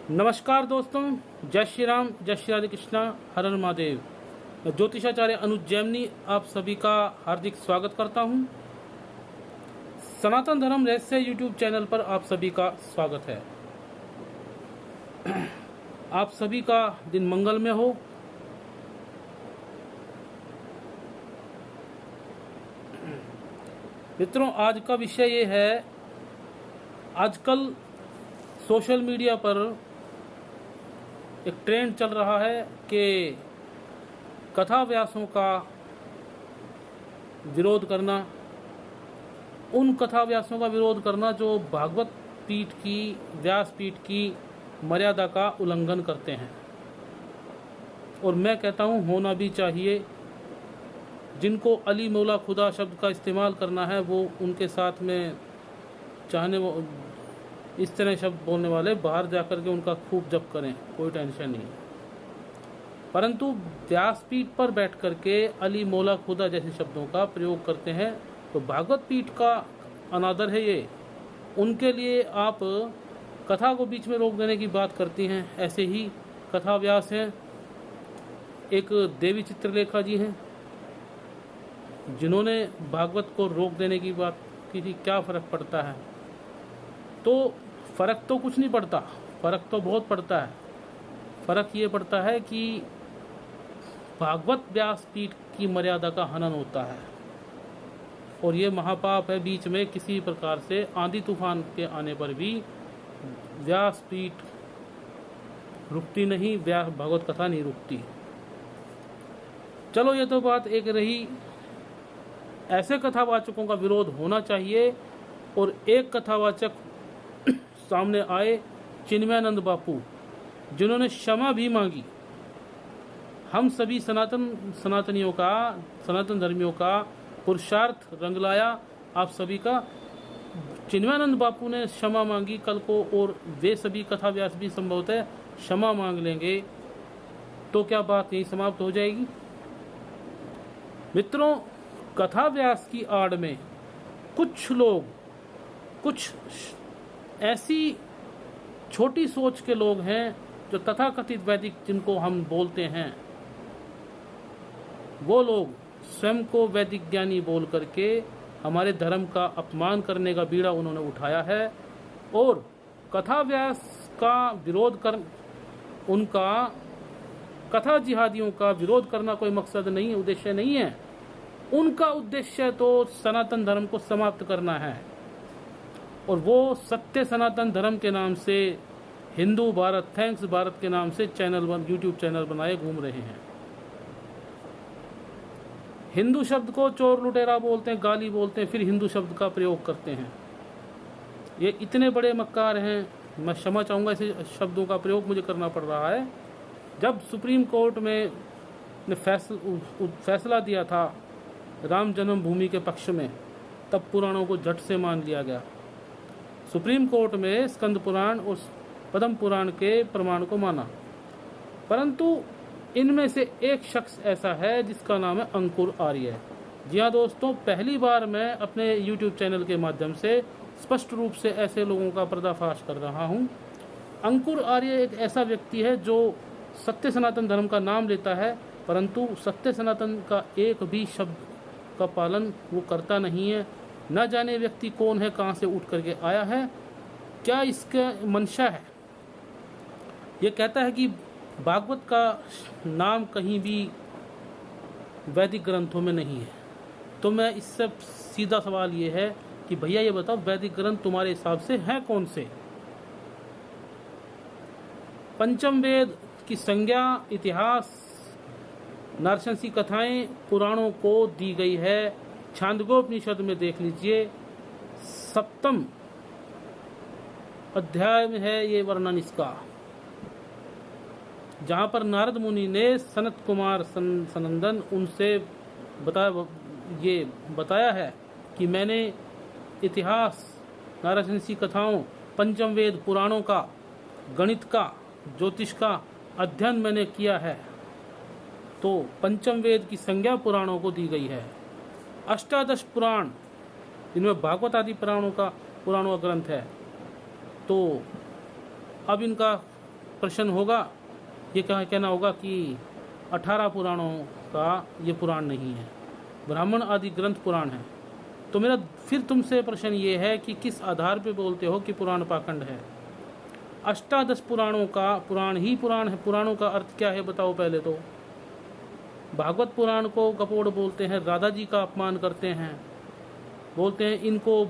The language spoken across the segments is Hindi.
नमस्कार दोस्तों, जय श्री राम, जय श्री राधे कृष्णा, हर हर महादेव। मैं ज्योतिषाचार्य अनुज जैमिनी आप सभी का हार्दिक स्वागत करता हूं। सनातन धर्म रहस्य यूट्यूब चैनल पर आप सभी का स्वागत है। आप सभी का दिन मंगलमय हो। मित्रों, आज का विषय ये है, आजकल सोशल मीडिया पर एक ट्रेंड चल रहा है कि कथा व्यासों का विरोध करना, उन कथा व्यासों का विरोध करना जो भागवत पीठ की, व्यास पीठ की मर्यादा का उल्लंघन करते हैं। और मैं कहता हूँ होना भी चाहिए। जिनको अली मौला खुदा शब्द का इस्तेमाल करना है वो उनके साथ में चाहने वो इस तरह शब्द बोलने वाले बाहर जाकर के उनका खूब जप करें, कोई टेंशन नहीं। परंतु व्यासपीठ पर बैठ करके अली मौला खुदा जैसे शब्दों का प्रयोग करते हैं तो भागवत पीठ का अनादर है ये। उनके लिए आप कथा को बीच में रोक देने की बात करती हैं। ऐसे ही कथा व्यास हैं, एक देवी चित्रलेखा जी हैं जिन्होंने भागवत को रोक देने की बात की थी। क्या फ़र्क पड़ता है? तो फ़र्क तो कुछ नहीं पड़ता, फ़र्क तो बहुत पड़ता है। फ़र्क ये पड़ता है कि भागवत व्यास पीठ की मर्यादा का हनन होता है और ये महापाप है। बीच में किसी प्रकार से आंधी तूफान के आने पर भी व्यास पीठ रुकती नहीं, व्यास भागवत कथा नहीं रुकती। चलो, ये तो बात एक रही। ऐसे कथावाचकों का विरोध होना चाहिए। और एक कथावाचक सामने आए, चिन्मयानंद बापू, जिन्होंने क्षमा भी मांगी। हम सभी सनातनियों का, सनातन धर्मियों का पुरुषार्थ रंग लाया आप सभी का। चिन्मयानंद बापू ने क्षमा मांगी कल को, और वे सभी कथा व्यास भी संभवतः क्षमा मांग लेंगे। तो क्या बात यही समाप्त हो जाएगी? मित्रों, कथा व्यास की आड़ में कुछ लोग, कुछ ऐसी छोटी सोच के लोग हैं जो तथाकथित वैदिक जिनको हम बोलते हैं, वो लोग स्वयं को वैदिक ज्ञानी बोल करके हमारे धर्म का अपमान करने का बीड़ा उन्होंने उठाया है। और कथा व्यास का विरोध कर, उनका कथा जिहादियों का विरोध करना कोई मकसद नहीं है, उद्देश्य नहीं है। उनका उद्देश्य तो सनातन धर्म को समाप्त करना है। और वो सत्य सनातन धर्म के नाम से, हिंदू भारत, थैंक्स भारत के नाम से यूट्यूब चैनल बनाए घूम रहे हैं। हिंदू शब्द को चोर लुटेरा बोलते हैं, गाली बोलते हैं, फिर हिंदू शब्द का प्रयोग करते हैं। ये इतने बड़े मक्कार हैं, मैं क्षमा चाहूँगा ऐसे शब्दों का प्रयोग मुझे करना पड़ रहा है। जब सुप्रीम कोर्ट में ने फैसला दिया था राम जन्मभूमि के पक्ष में, तब पुराणों को झट से मान लिया गया। सुप्रीम कोर्ट में स्कंद पुराण और पद्म पुराण के प्रमाण को माना। परंतु इनमें से एक शख्स ऐसा है जिसका नाम है अंकुर आर्य। जी हाँ दोस्तों, पहली बार मैं अपने यूट्यूब चैनल के माध्यम से स्पष्ट रूप से ऐसे लोगों का पर्दाफाश कर रहा हूँ। अंकुर आर्य एक ऐसा व्यक्ति है जो सत्य सनातन धर्म का नाम लेता है, परंतु सत्य सनातन का एक भी शब्द का पालन वो करता नहीं है। न जाने व्यक्ति कौन है, कहाँ से उठ करके आया है, क्या इसका मंशा है। ये कहता है कि भागवत का नाम कहीं भी वैदिक ग्रंथों में नहीं है। तो मैं इससे सीधा सवाल ये है कि भैया ये बताओ, वैदिक ग्रंथ तुम्हारे हिसाब से हैं कौन से? पंचम वेद की संज्ञा, इतिहास, नारशंसी कथाएं पुराणों को दी गई है। छांदोग्योपनिषद में देख लीजिए, 7वें अध्याय में है ये वर्णन इसका, जहाँ पर नारद मुनि ने सनत कुमार सनंदन उनसे बताया है कि मैंने इतिहास, नारशंसी कथाओं, पंचम वेद पुराणों का, गणित का, ज्योतिष का अध्ययन मैंने किया है। तो पंचम वेद की संज्ञा पुराणों को दी गई है। अष्टादश पुराण, इनमें भागवत आदि पुराणों का ग्रंथ है। तो अब इनका प्रश्न होगा, ये कहना होगा कि 18 पुराणों का ये पुराण नहीं है, ब्राह्मण आदि ग्रंथ पुराण है। तो मेरा फिर तुमसे प्रश्न ये है कि किस आधार पे बोलते हो कि पुराण पाखंड है? अष्टादश पुराणों का पुराण ही पुराण है। पुराणों का अर्थ क्या है बताओ पहले तो। भागवत पुराण को कपोड़ बोलते हैं, राधा जी का अपमान करते हैं, बोलते हैं इनको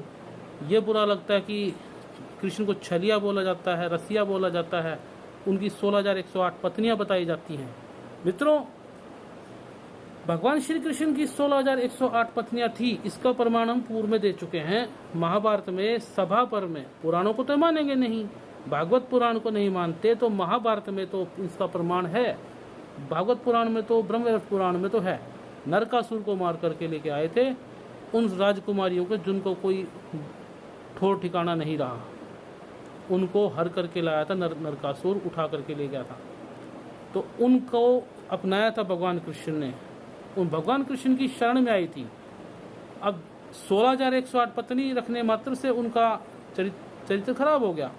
ये बुरा लगता है कि कृष्ण को छलिया बोला जाता है, रसिया बोला जाता है, उनकी 16,108 पत्नियां बताई जाती हैं। मित्रों, भगवान श्री कृष्ण की 16,108 पत्नियां थी, इसका प्रमाण हम पूर्व में दे चुके हैं। महाभारत में सभा पर में, पुराणों को तो मानेंगे नहीं, भागवत पुराण को नहीं मानते, तो महाभारत में तो इसका प्रमाण है, भागवत पुराण में तो, ब्रह्मवैवर्त पुराण में तो है। नरकासुर को मार करके लेके आए थे उन राजकुमारियों को जिनको कोई ठोर ठिकाना नहीं रहा, उनको हर करके लाया था, नरकासुर उठा करके ले गया था। तो उनको अपनाया था भगवान कृष्ण ने, उन भगवान कृष्ण की शरण में आई थी। अब 16,108 पत्नी रखने मात्र से उनका चरित्र खराब हो गया।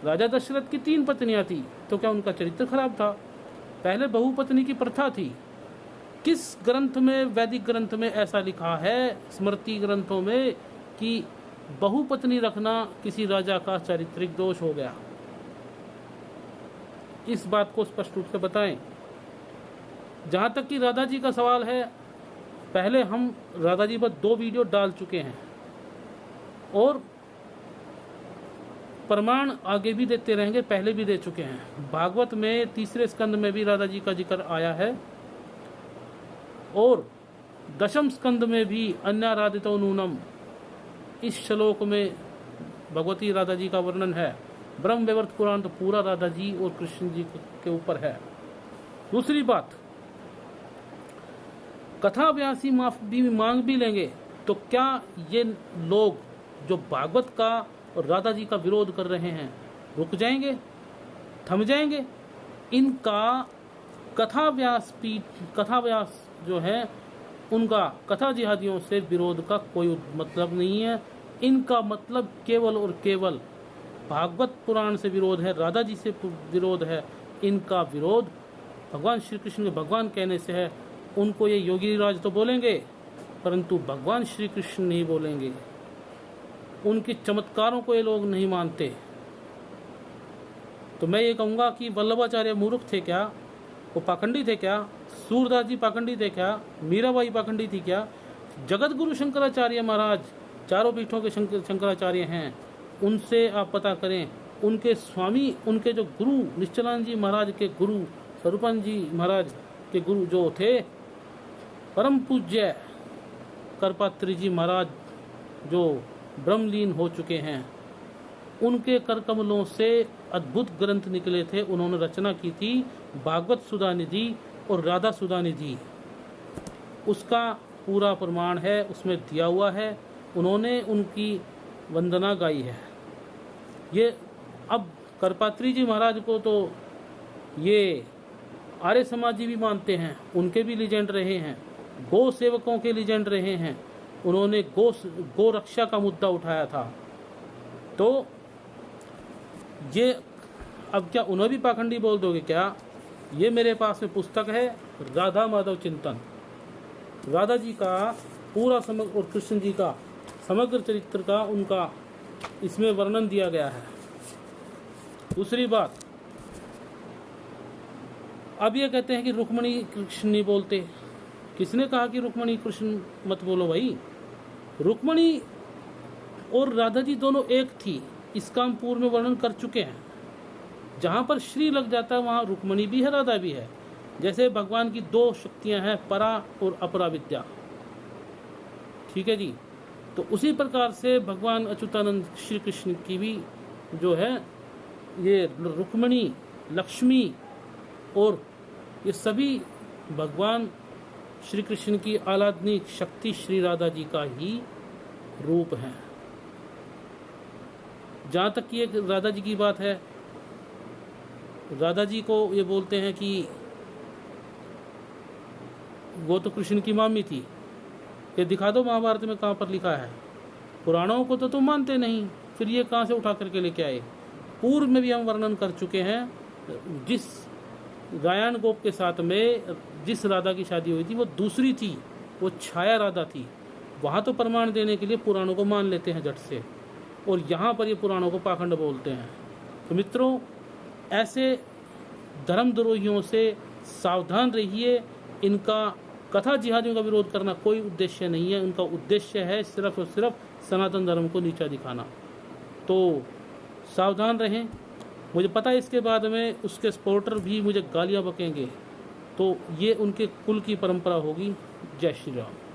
राजा दशरथ की 3 पत्नियां थी, तो क्या उनका चरित्र खराब था? पहले बहुपत्नी की प्रथा थी। किस ग्रंथ में, वैदिक ग्रंथ में ऐसा लिखा है, स्मृति ग्रंथों में, कि बहुपत्नी रखना किसी राजा का चारित्रिक दोष हो गया? इस बात को स्पष्ट रूप से बताएं। जहां तक कि राधा जी का सवाल है, पहले हम राधा जी पर 2 वीडियो डाल चुके हैं और प्रमाण आगे भी देते रहेंगे, पहले भी दे चुके हैं। भागवत में 3रे स्कंद में भी राधा जी का जिक्र आया है और 10वें स्कंद में भी अन्याराधितो नूनम, इस श्लोक में भगवती राधा जी का वर्णन है। ब्रह्मवैवर्त पुराण तो पूरा राधा जी और कृष्ण जी के ऊपर है। दूसरी बात, कथा व्यासी माफी मांग भी लेंगे, तो क्या ये लोग जो भागवत का और राधा जी का विरोध कर रहे हैं रुक जाएंगे, थम जाएंगे? इनका कथा व्यास जो है, उनका कथा जिहादियों से विरोध का कोई मतलब नहीं है। इनका मतलब केवल और केवल भागवत पुराण से विरोध है, राधा जी से विरोध है। इनका विरोध भगवान श्री कृष्ण के भगवान कहने से है। उनको ये योगी राज तो बोलेंगे, परंतु भगवान श्री कृष्ण नहीं बोलेंगे। उनके चमत्कारों को ये लोग नहीं मानते। तो मैं ये कहूँगा कि वल्लभाचार्य मूर्ख थे क्या? वो पाखंडी थे क्या? सूरदास जी पाखंडी थे क्या? मीराबाई पाखंडी थी क्या? जगत गुरु शंकराचार्य महाराज, चारों पीठों के शंकराचार्य हैं, उनसे आप पता करें। उनके स्वामी, उनके जो गुरु, निश्चलानंद जी महाराज के गुरु, स्वरूपानंद जी महाराज के गुरु जो थे, परम पूज्य करपात्री जी महाराज, जो ब्रह्मलीन हो चुके हैं, उनके कर कमलों से अद्भुत ग्रंथ निकले थे। उन्होंने रचना की थी भागवत सुधा निधि और राधा सुधा निधि। उसका पूरा प्रमाण है, उसमें दिया हुआ है। उन्होंने उनकी वंदना गाई है। ये अब करपात्री जी महाराज को तो ये आर्य समाजी भी मानते हैं, उनके भी लीजेंड रहे हैं, गौ सेवकों के लीजेंड रहे हैं। उन्होंने गौ रक्षा का मुद्दा उठाया था। तो ये अब क्या उन्हें भी पाखंडी बोल दोगे क्या? ये मेरे पास में पुस्तक है, राधा माधव चिंतन, राधा जी का पूरा समग्र और कृष्ण जी का समग्र चरित्र का उनका इसमें वर्णन दिया गया है। दूसरी बात, अब ये कहते हैं कि रुक्मणी कृष्ण नहीं बोलते। किसने कहा कि रुक्मणी कृष्ण मत बोलो भाई? रुक्मणी और राधा जी दोनों एक थी, इसका हम पूर्व में वर्णन कर चुके हैं। जहाँ पर श्री लग जाता है वहाँ रुक्मणी भी है, राधा भी है। जैसे भगवान की 2 शक्तियाँ हैं, परा और अपरा विद्या, ठीक है जी। तो उसी प्रकार से भगवान अच्युतानंद श्री कृष्ण की भी जो है ये रुक्मणी, लक्ष्मी और ये सभी भगवान श्री कृष्ण की आह्लादनीय शक्ति श्री राधा जी का ही रूप है। जहाँ तक कि एक राधा जी की बात है, राधा जी को ये बोलते हैं कि वो तो कृष्ण की मामी थी। ये दिखा दो महाभारत में कहाँ पर लिखा है? पुराणों को तो तुम मानते नहीं, फिर ये कहाँ से उठा करके लेके आए? पूर्व में भी हम वर्णन कर चुके हैं जिस गायन गोप के साथ में जिस राधा की शादी हुई थी वो दूसरी थी, वो छाया राधा थी। वहाँ तो प्रमाण देने के लिए पुराणों को मान लेते हैं झट से, और यहाँ पर ये पुराणों को पाखंड बोलते हैं। तो मित्रों, ऐसे धर्मद्रोहियों से सावधान रहिए। इनका कथा जिहादियों का विरोध करना कोई उद्देश्य नहीं है, उनका उद्देश्य है सिर्फ और सिर्फ सनातन धर्म को नीचा दिखाना। तो सावधान रहें। मुझे पता है इसके बाद में उसके सपोर्टर भी मुझे गालियां बकेंगे, तो ये उनके कुल की परंपरा होगी। जय श्री राम।